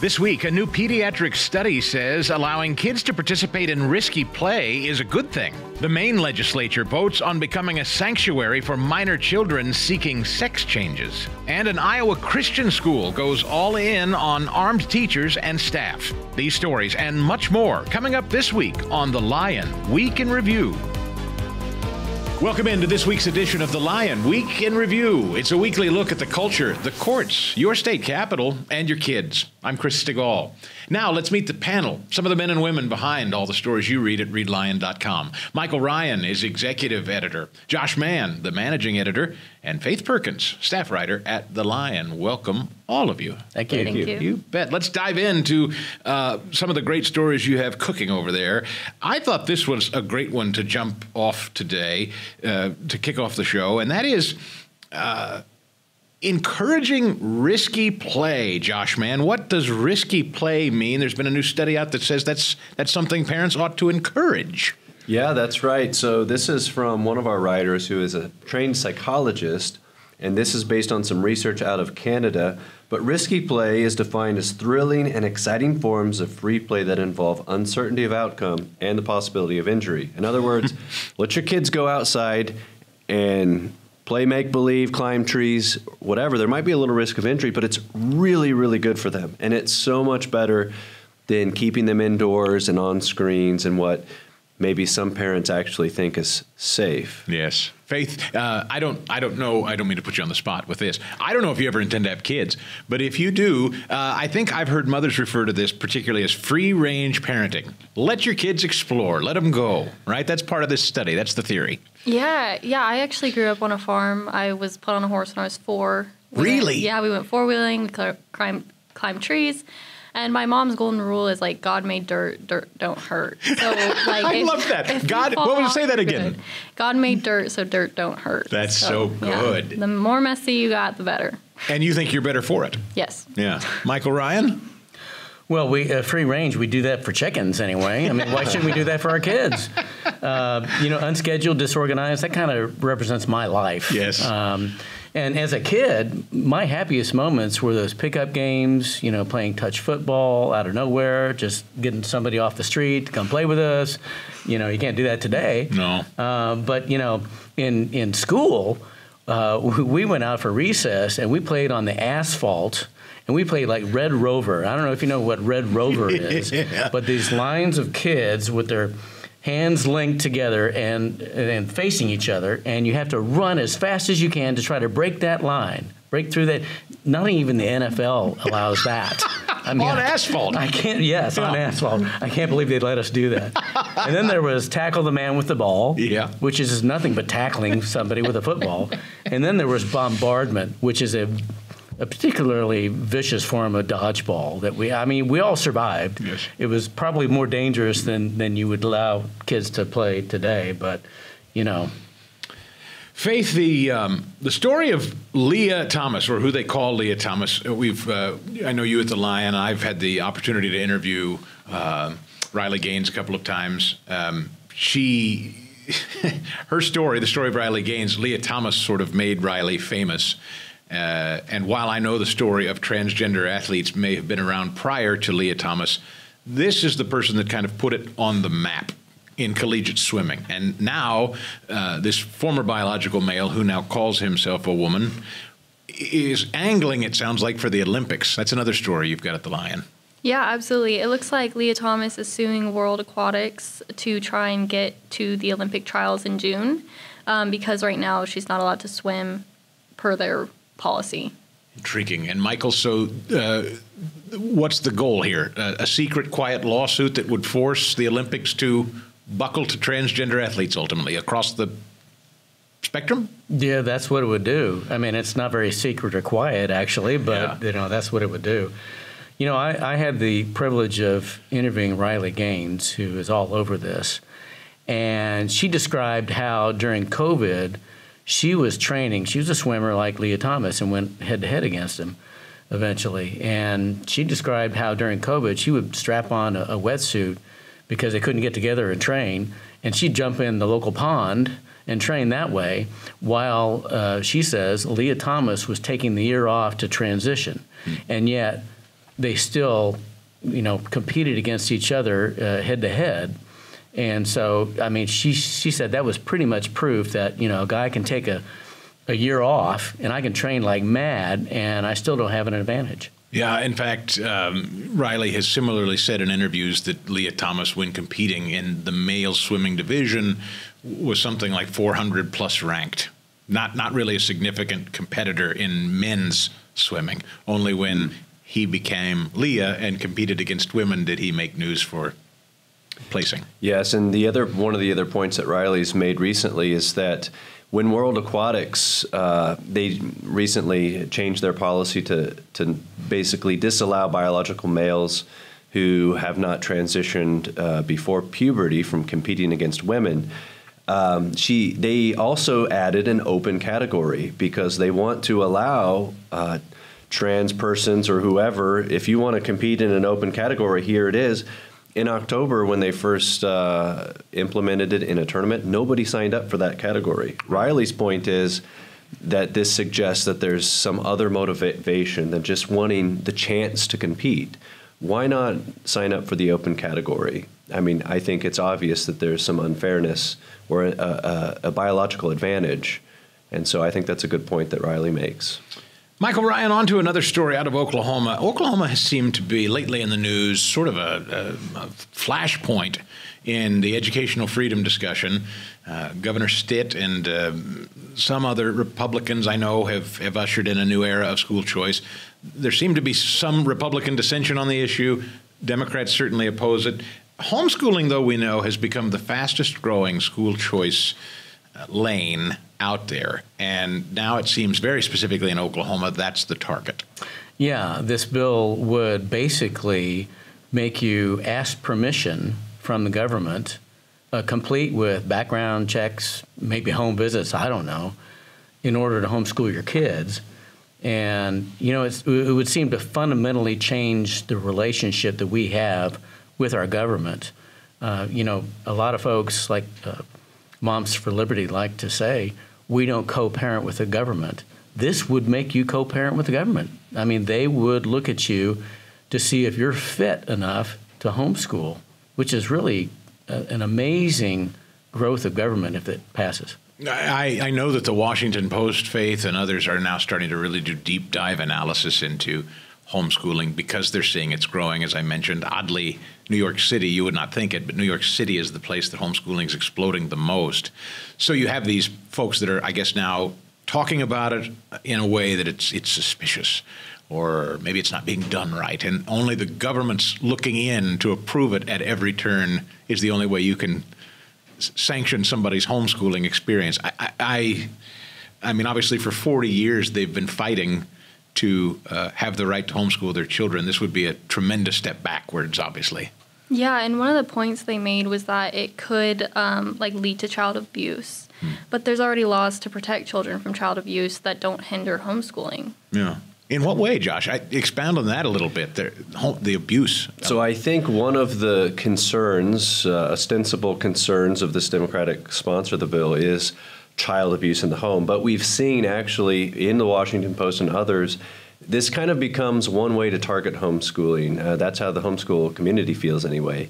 This week, a new pediatric study says allowing kids to participate in risky play is a good thing. The Maine legislature votes on becoming a sanctuary for minor children seeking sex changes. And an Iowa Christian school goes all in on armed teachers and staff. These stories and much more coming up this week on The Lion Week in Review. Welcome into this week's edition of The Lion Week in Review. It's a weekly look at the culture, the courts, your state capital, and your kids. I'm Chris Stigall. Now let's meet the panel, some of the men and women behind all the stories you read at readlion.com. Michael Ryan is executive editor, Josh Mann, the managing editor, and Faith Perkins, staff writer at The Lion. Welcome, all of you. Thank you. Thank you. You bet. Let's dive into some of the great stories you have cooking over there. I thought this was a great one to jump off today, to kick off the show, and that is encouraging risky play. Josh Mann, what does risky play mean? There's been a new study out that says that's something parents ought to encourage. Yeah, that's right. So this is from one of our writers who is a trained psychologist, and this is based on some research out of Canada. But risky play is defined as thrilling and exciting forms of free play that involve uncertainty of outcome and the possibility of injury. In other words, let your kids go outside and play make-believe, climb trees, whatever. There might be a little risk of injury, but it's really, really good for them. And it's so much better than keeping them indoors and on screens and what maybe some parents actually think is safe. Yes. Faith, I don't know, I don't mean to put you on the spot with this. I don't know if you ever intend to have kids, but if you do, I think I've heard mothers refer to this particularly as free-range parenting. Let your kids explore, let them go, right? That's part of this study. That's the theory. Yeah. I actually grew up on a farm. I was put on a horse when I was 4. Really? We went four-wheeling, we climbed trees. And my mom's golden rule is like, God made dirt, dirt don't hurt. So like, I love that. God, what would you say that again? Good. God made dirt, so dirt don't hurt. That's so good. Yeah. The more messy you got, the better. And you think you're better for it? Yes. Yeah. Michael Ryan? Well, we free range, we do that for chickens anyway. I mean, why shouldn't we do that for our kids? Unscheduled, disorganized, that kind of represents my life. Yes. And as a kid, my happiest moments were those pickup games, playing touch football out of nowhere, just getting somebody off the street to come play with us. You can't do that today. No. But, in school, we went out for recess and we played on the asphalt. And we played like Red Rover. I don't know if you know what Red Rover is, Yeah. But these lines of kids with their hands linked together and facing each other, and you have to run as fast as you can to try to break that line, break through that. Not even the NFL allows that. I mean, on asphalt. I can't. Yes, on asphalt. I can't believe they'd let us do that. And then there was tackle the man with the ball, which is nothing but tackling somebody with a football. And then there was bombardment, which is a particularly vicious form of dodgeball that we all survived. Yes. It was probably more dangerous than you would allow kids to play today, but Faith, the story of Leah Thomas, or who they call Leah Thomas, I know you at The Lion. I've had the opportunity to interview Riley Gaines a couple of times. Her story, the story of Riley Gaines, Leah Thomas sort of made Riley famous. And while I know the story of transgender athletes may have been around prior to Leah Thomas, this is the person that kind of put it on the map in collegiate swimming. And now this former biological male who now calls himself a woman is angling, it sounds like, for the Olympics. That's another story you've got at The Lion. Yeah, absolutely. It looks like Leah Thomas is suing World Aquatics to try and get to the Olympic trials in June because right now she's not allowed to swim per their policy. Intriguing. And Michael, so what's the goal here? A secret, quiet lawsuit that would force the Olympics to buckle to transgender athletes ultimately across the spectrum? Yeah, that's what it would do. I mean, it's not very secret or quiet, actually, but that's what it would do. I had the privilege of interviewing Riley Gaines, who is all over this, and she described how during COVID she was training. She was a swimmer like Leah Thomas and went head-to-head against him eventually. And she described how during COVID she would strap on a wetsuit because they couldn't get together and train, and she'd jump in the local pond and train that way while, she says, Leah Thomas was taking the year off to transition. And yet they still, competed against each other head to head. And so, I mean, she said that was pretty much proof that, a guy can take a year off and I can train like mad and I still don't have an advantage. Yeah, in fact, Riley has similarly said in interviews that Leah Thomas, when competing in the male swimming division, was something like 400 plus ranked. Not really a significant competitor in men's swimming. Only when he became Leah and competed against women did he make news for placing. Yes, and one of the other points that Riley's made recently is that when World Aquatics, they recently changed their policy to basically disallow biological males who have not transitioned before puberty from competing against women. They also added an open category because they want to allow trans persons or whoever, if you want to compete in an open category, here it is. In October, when they first implemented it in a tournament, nobody signed up for that category. Riley's point is that this suggests that there's some other motivation than just wanting the chance to compete. Why not sign up for the open category? I mean, I think it's obvious that there's some unfairness or a biological advantage. And so I think that's a good point that Riley makes. Michael Ryan, on to another story out of Oklahoma. Oklahoma has seemed to be lately in the news, sort of a flashpoint in the educational freedom discussion. Governor Stitt and some other Republicans I know have ushered in a new era of school choice. There seemed to be some Republican dissension on the issue. Democrats certainly oppose it. Homeschooling, though, we know, has become the fastest growing school choice lane out there. And now it seems very specifically in Oklahoma, that's the target. Yeah, this bill would basically make you ask permission from the government, complete with background checks, maybe home visits, I don't know, in order to homeschool your kids. And, it would seem to fundamentally change the relationship that we have with our government. A lot of folks like Moms for Liberty like to say, we don't co-parent with the government. This would make you co-parent with the government. I mean, they would look at you to see if you're fit enough to homeschool, which is really an amazing growth of government if it passes. I know that the Washington Post, Faith, and others are now starting to really do deep dive analysis into homeschooling because they're seeing it's growing. As I mentioned, oddly, New York City, you would not think it, but New York City is the place that homeschooling is exploding the most. So you have these folks that are, I guess, now talking about it in a way that it's suspicious, or maybe it's not being done right, and only the government's looking in to approve it at every turn is the only way you can sanction somebody's homeschooling experience. I mean, obviously, for 40 years they've been fighting to have the right to homeschool their children. This would be a tremendous step backwards, obviously. Yeah, and one of the points they made was that it could lead to child abuse. But there's already laws to protect children from child abuse that don't hinder homeschooling. Yeah. In what way, Josh? Expound on that a little bit, the abuse. So I think one of the concerns, ostensible concerns of this Democratic sponsor of the bill is child abuse in the home. But we've seen actually in the Washington Post and others, this kind of becomes one way to target homeschooling. That's how the homeschool community feels anyway.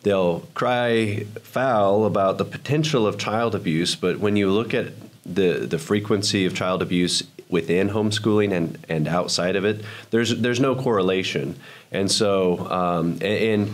They'll cry foul about the potential of child abuse, but when you look at the frequency of child abuse within homeschooling and outside of it, there's no correlation. And so, and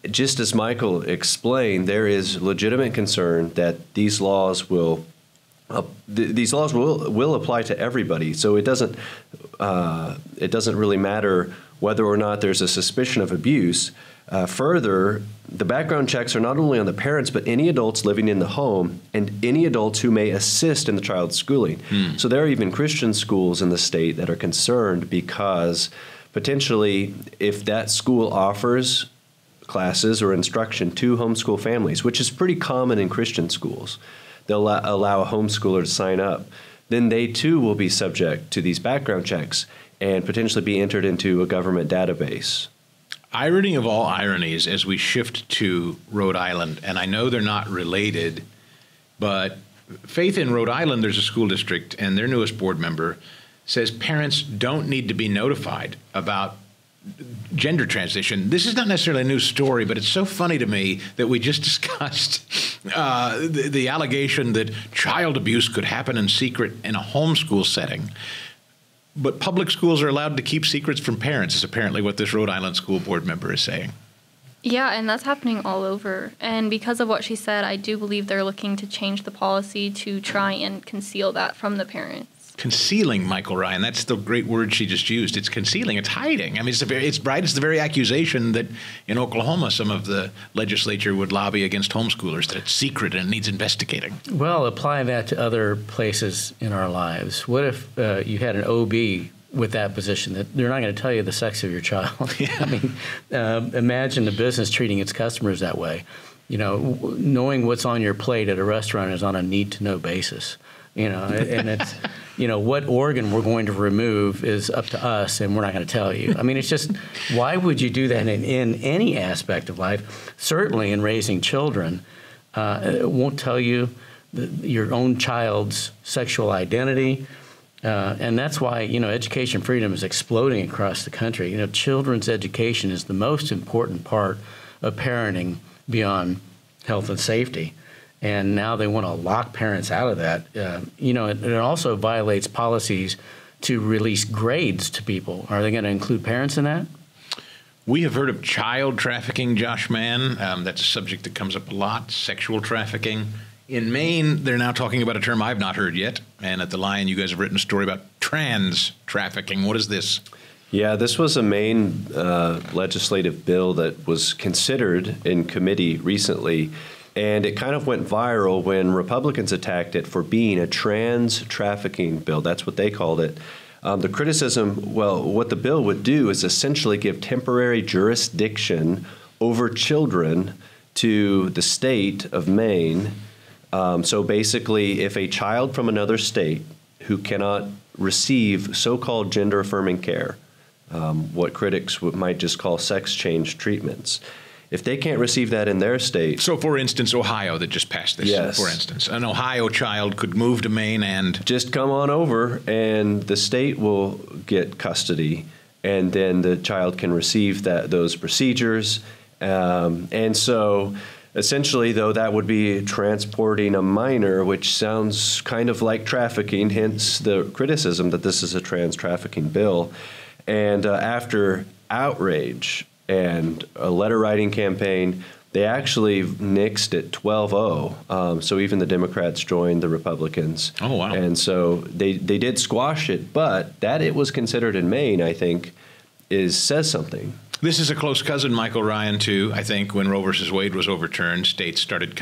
just as Michael explained, there is legitimate concern that these laws will apply to everybody. So it doesn't really matter whether or not there's a suspicion of abuse. Further, the background checks are not only on the parents, but any adults living in the home and any adults who may assist in the child's schooling. So there are even Christian schools in the state that are concerned because potentially if that school offers classes or instruction to homeschool families, which is pretty common in Christian schools, they'll allow a homeschooler to sign up, then they too will be subject to these background checks and potentially be entered into a government database. Irony of all ironies as we shift to Rhode Island, and I know they're not related, but Faith, in Rhode Island, there's a school district, and their newest board member says parents don't need to be notified about gender transition. This is not necessarily a new story, but it's so funny to me that we just discussed the allegation that child abuse could happen in secret in a homeschool setting. But public schools are allowed to keep secrets from parents, is apparently what this Rhode Island school board member is saying. Yeah, and that's happening all over. And because of what she said, I do believe they're looking to change the policy to try and conceal that from the parents. Concealing, Michael Ryan. That's the great word she just used. It's concealing. It's hiding. I mean, it's the very accusation that in Oklahoma some of the legislature would lobby against homeschoolers, that it's secret and it needs investigating. Well, apply that to other places in our lives. What if you had an OB with that position that they're not going to tell you the sex of your child? Yeah. I mean, imagine a business treating its customers that way. You know, knowing what's on your plate at a restaurant is on a need-to-know basis. You know, and it's, you know, what organ we're going to remove is up to us, and we're not going to tell you. I mean, it's just, why would you do that in any aspect of life? Certainly in raising children. It won't tell you your own child's sexual identity. And that's why, you know, education freedom is exploding across the country. You know, children's education is the most important part of parenting beyond health and safety. And now they want to lock parents out of that. You know, it also violates policies to release grades to people. Are they going to include parents in that? We have heard of child trafficking, Josh Mann. That's a subject that comes up a lot, sexual trafficking. In Maine, they're now talking about a term I've not heard yet. And at the Lion, you guys have written a story about trans trafficking. What is this? Yeah, this was a Maine legislative bill that was considered in committee recently. And it kind of went viral when Republicans attacked it for being a trans trafficking bill. That's what they called it. The criticism, well, what the bill would do is essentially give temporary jurisdiction over children to the state of Maine. So basically, if a child from another state who cannot receive so-called gender-affirming care, what critics might just call sex change treatments, if they can't receive that in their state. So, for instance, Ohio that just passed this, yes. For instance. An Ohio child could move to Maine and just come on over, and the state will get custody, and then the child can receive those procedures. And so essentially, though, that would be transporting a minor, which sounds kind of like trafficking, hence the criticism that this is a trans trafficking bill. And after outrage and a letter writing campaign, they actually nixed it 12-0. So even the Democrats joined the Republicans. Oh, wow. And so they did squash it, but that it was considered in Maine, I think, says something. This is a close cousin, Michael Ryan, too. I think when Roe versus Wade was overturned, states started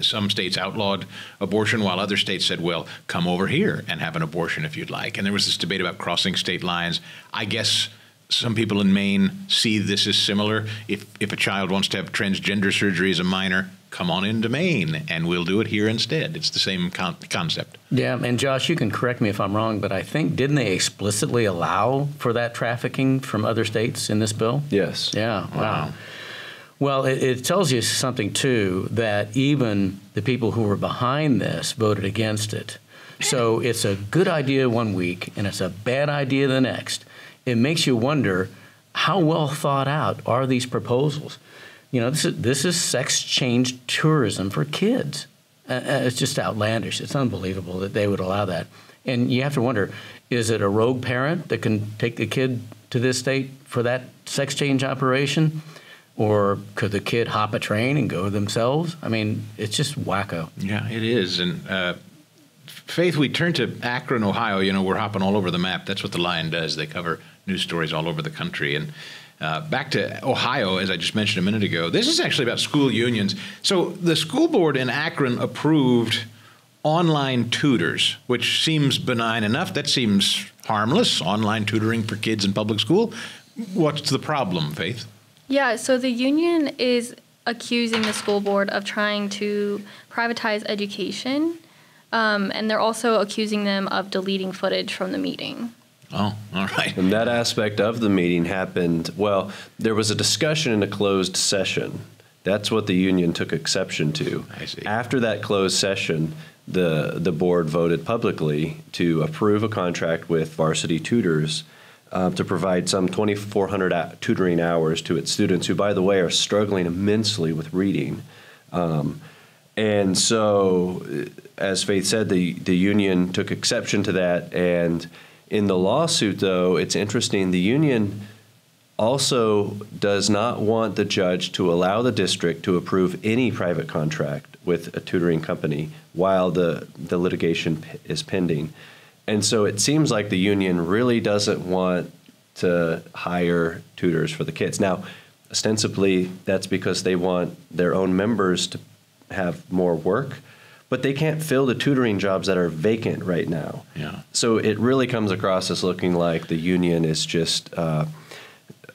some states outlawed abortion while other states said, well, come over here and have an abortion if you'd like. And there was this debate about crossing state lines. I guess some people in Maine see this as similar. If a child wants to have transgender surgery as a minor, come on into Maine, and we'll do it here instead. It's the same concept. Yeah, and Josh, you can correct me if I'm wrong, but I think, didn't they explicitly allow for that trafficking from other states in this bill? Yes. Yeah, wow. Well, it tells you something, too, that even the people who were behind this voted against it. So it's a good idea one week, and it's a bad idea the next. It makes you wonder, how well thought out are these proposals? You know, this is sex change tourism for kids. It's just outlandish. It's unbelievable that they would allow that. And you have to wonder, is it a rogue parent that can take the kid to this state for that sex change operation? Or could the kid hop a train and go themselves? I mean, it's just wacko. Yeah, it is. And Faith, we turn to Akron, Ohio. You know, we're hopping all over the map. That's what the Lion does. They cover news stories all over the country. And back to Ohio, as I just mentioned a minute ago, this is actually about school unions. So the school board in Akron approved online tutors, which seems benign enough. That seems harmless, online tutoring for kids in public school. What's the problem, Faith? Yeah, so the union is accusing the school board of trying to privatize education, and they're also accusing them of deleting footage from the meeting. Oh, all right. And that aspect of the meeting happened, well, there was a discussion in a closed session. That's what the union took exception to. I see. After that closed session, the board voted publicly to approve a contract with Varsity Tutors to provide some 2,400 tutoring hours to its students, who, by the way, are struggling immensely with reading. And so, as Faith said, the union took exception to that. And in the lawsuit, though, it's interesting, the union also does not want the judge to allow the district to approve any private contract with a tutoring company while the litigation is pending. And so it seems like the union really doesn't want to hire tutors for the kids. Now, ostensibly, that's because they want their own members to have more work, but they can't fill the tutoring jobs that are vacant right now. Yeah. So it really comes across as looking like the union is just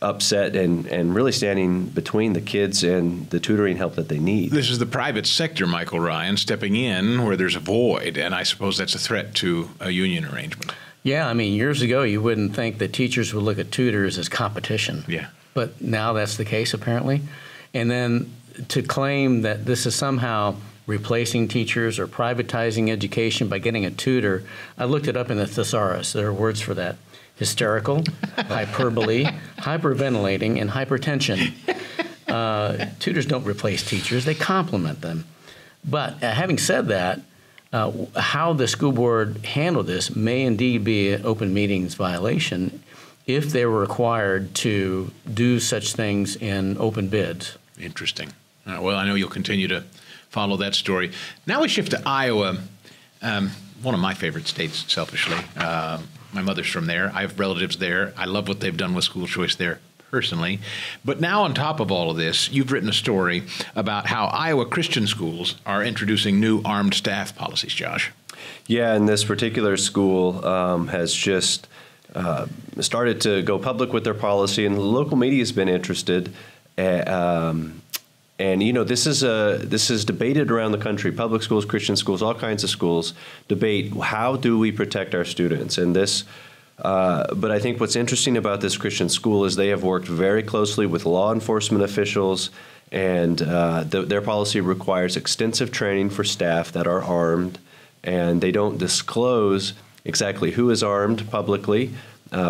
upset and really standing between the kids and the tutoring help that they need. This is the private sector, Michael Ryan, stepping in where there's a void, and I suppose that's a threat to a union arrangement. Yeah, I mean, years ago, you wouldn't think that teachers would look at tutors as competition. Yeah. But now that's the case, apparently. And then to claim that this is somehow replacing teachers or privatizing education by getting a tutor, I looked it up in the thesaurus. There are words for that: hysterical, hyperbole, hyperventilating, and hypertension. Tutors don't replace teachers, they complement them. But having said that, how the school board handled this may indeed be an open meetings violation if they were required to do such things in open bids. Interesting. Well, I know you'll continue to follow that story. Now we shift to Iowa, one of my favorite states, selfishly. My mother's from there. I have relatives there. I love what they've done with school choice there personally. But now on top of all of this, you've written a story about how Iowa Christian schools are introducing new armed staff policies, Josh. Yeah, and this particular school has just started to go public with their policy, and the local media has been interested. And you know, this is debated around the country. Public schools, Christian schools, all kinds of schools debate how do we protect our students. And this, but I think what's interesting about this Christian school is they have worked very closely with law enforcement officials, and their policy requires extensive training for staff that are armed, and they don't disclose exactly who is armed publicly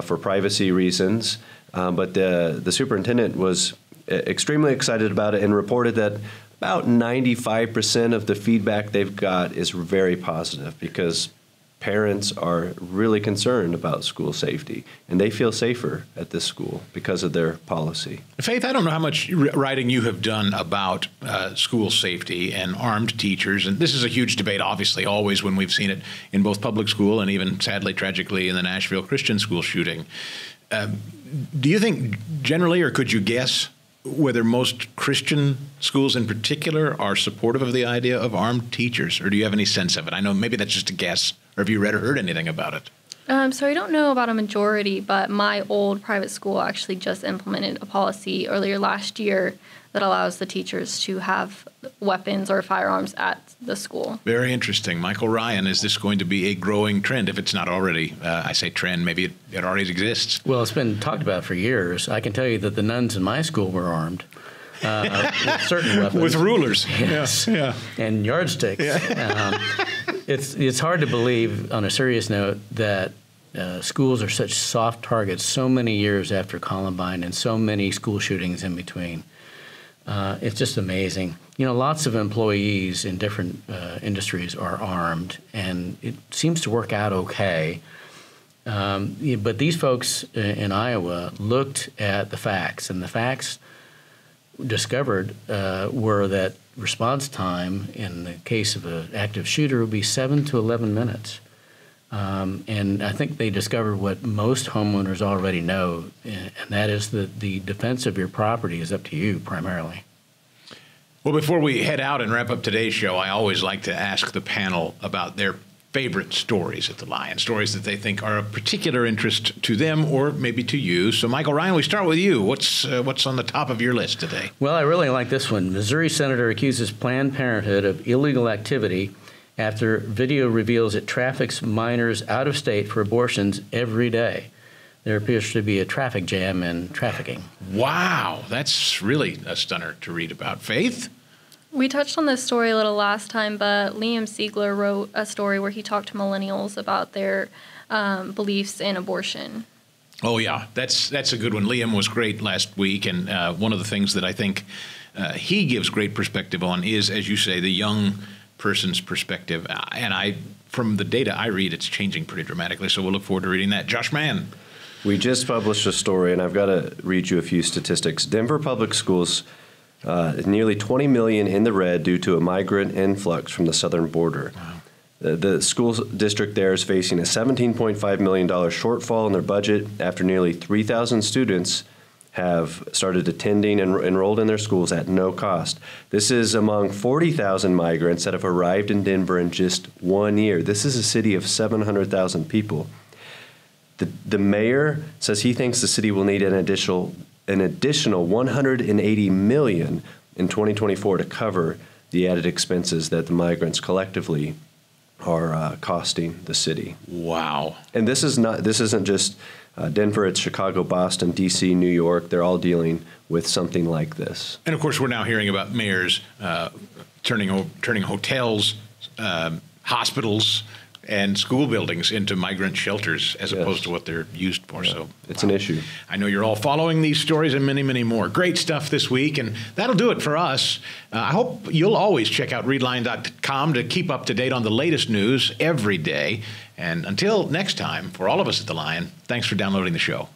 for privacy reasons. But the superintendent was extremely excited about it and reported that about 95% of the feedback they've got is very positive, because parents are really concerned about school safety, and they feel safer at this school because of their policy. Faith, I don't know how much writing you have done about school safety and armed teachers, and this is a huge debate, obviously, always when we've seen it in both public school and even, sadly, tragically, in the Nashville Christian school shooting. Do you think generally, or could you guess, whether most Christian schools in particular are supportive of the idea of armed teachers, or do you have any sense of it? I know maybe that's just a guess, or have you read or heard anything about it? So I don't know about a majority, but my old private school actually just implemented a policy earlier last year that allows the teachers to have weapons or firearms at the school. Very interesting. Michael Ryan, is this going to be a growing trend, if it's not already? I say trend, maybe it already exists. Well, it's been talked about for years. I can tell you that the nuns in my school were armed with certain weapons. With rulers. Yes. Yeah. And yardsticks. Yeah. It's hard to believe, on a serious note, that schools are such soft targets so many years after Columbine and so many school shootings in between. It's just amazing. You know, lots of employees in different industries are armed, and it seems to work out okay. But these folks in Iowa looked at the facts, and the facts discovered were that response time in the case of an active shooter would be 7 to 11 minutes. And I think they discovered what most homeowners already know, and that is that the defense of your property is up to you primarily. Well, before we head out and wrap up today's show, I always like to ask the panel about their favorite stories at the Lion, stories that they think are of particular interest to them or maybe to you. So, Michael Ryan, we start with you. What's on the top of your list today? Well, I really like this one. Missouri senator accuses Planned Parenthood of illegal activity after video reveals it traffics minors out of state for abortions every day. There appears to be a traffic jam in trafficking. Wow, that's really a stunner to read about. Faith? We touched on this story a little last time, but Liam Siegler wrote a story where he talked to millennials about their beliefs in abortion. Oh, yeah, that's a good one. Liam was great last week, and one of the things that I think he gives great perspective on is, as you say, the young person's perspective. And from the data I read, it's changing pretty dramatically, so we'll look forward to reading that. Josh Mann. We just published a story, and I've got to read you a few statistics. Denver Public Schools, nearly 20 million in the red due to a migrant influx from the southern border. Wow. The school district there is facing a $17.5 million shortfall in their budget after nearly 3,000 students have started attending and enrolled in their schools at no cost. This is among 40,000 migrants that have arrived in Denver in just 1 year. This is a city of 700,000 people. The mayor says he thinks the city will need an additional $180 million in 2024 to cover the added expenses that the migrants collectively are costing the city. Wow. And this isn't just Denver, it's Chicago, Boston, D.C., New York. They're all dealing with something like this. And, of course, we're now hearing about mayors turning hotels, hospitals, and school buildings into migrant shelters as opposed to what they're used for. Yeah. So it's an issue. I know you're all following these stories and many, many more. Great stuff this week, and that'll do it for us. I hope you'll always check out readline.com to keep up to date on the latest news every day. And until next time, for all of us at The Lion, thanks for downloading the show.